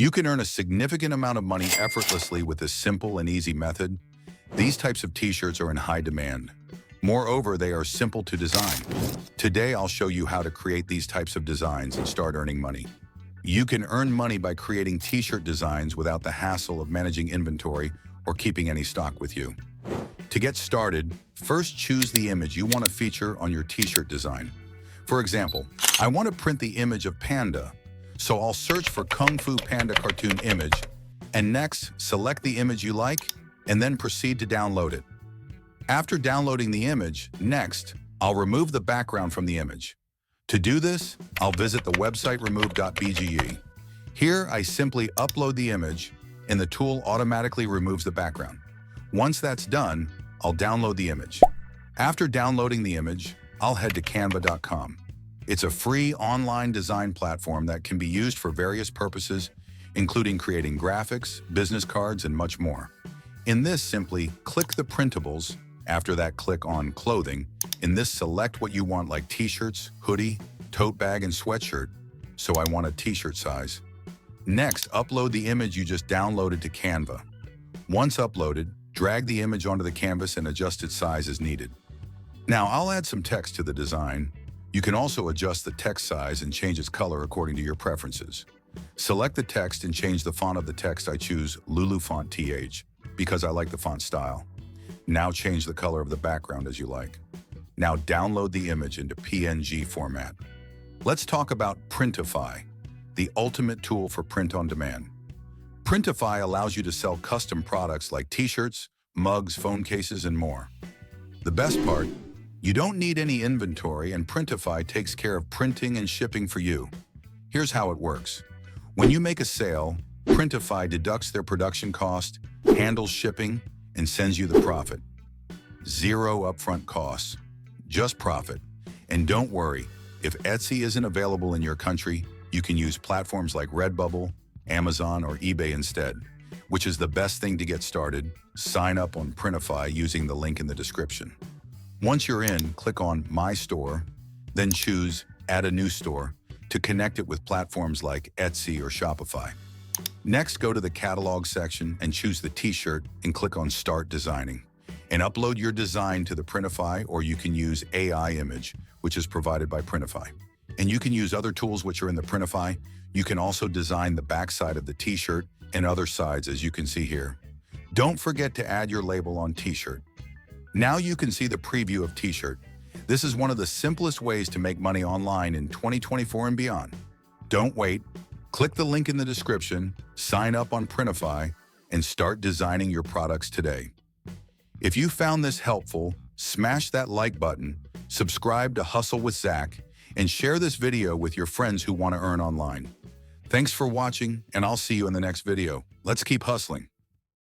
You can earn a significant amount of money effortlessly with this simple and easy method. These types of t-shirts are in high demand. Moreover, they are simple to design. Today, I'll show you how to create these types of designs and start earning money. You can earn money by creating t-shirt designs without the hassle of managing inventory or keeping any stock with you. To get started, first choose the image you want to feature on your t-shirt design. For example, I want to print the image of Panda, so I'll search for Kung Fu Panda cartoon image, and next, select the image you like, and then proceed to download it. After downloading the image, next, I'll remove the background from the image. To do this, I'll visit the website remove.bge. Here, I simply upload the image, and the tool automatically removes the background. Once that's done, I'll download the image. After downloading the image, I'll head to canva.com. It's a free online design platform that can be used for various purposes, including creating graphics, business cards, and much more. In this, simply click the printables. After that, click on Clothing. In this, select what you want, like t-shirts, hoodie, tote bag, and sweatshirt. So I want a t-shirt size. Next, upload the image you just downloaded to Canva. Once uploaded, drag the image onto the canvas and adjust its size as needed. Now, I'll add some text to the design. You can also adjust the text size and change its color according to your preferences. Select the text and change the font of the text. I choose Lulu Font TH because I like the font style. Now change the color of the background as you like. Now download the image into PNG format. Let's talk about Printify, the ultimate tool for print on demand. Printify allows you to sell custom products like t-shirts, mugs, phone cases, and more. The best part, you don't need any inventory, and Printify takes care of printing and shipping for you. Here's how it works. When you make a sale, Printify deducts their production cost, handles shipping, and sends you the profit. Zero upfront costs, just profit. And don't worry, if Etsy isn't available in your country, you can use platforms like Redbubble, Amazon, or eBay instead, which is the best thing to get started. Sign up on Printify using the link in the description. Once you're in, click on My Store, then choose Add a New Store to connect it with platforms like Etsy or Shopify. Next, go to the catalog section and choose the t-shirt and click on Start Designing. And upload your design to the Printify, or you can use AI image, which is provided by Printify. And you can use other tools which are in the Printify. You can also design the backside of the t-shirt and other sides, as you can see here. Don't forget to add your label on t-shirt. Now you can see the preview of t-shirt. This is one of the simplest ways to make money online in 2024 and beyond. Don't wait. Click the link in the description, sign up on Printify, and start designing your products today. If you found this helpful, smash that like button, subscribe to Hustle with Zack, and share this video with your friends who want to earn online. Thanks for watching, and I'll see you in the next video. Let's keep hustling.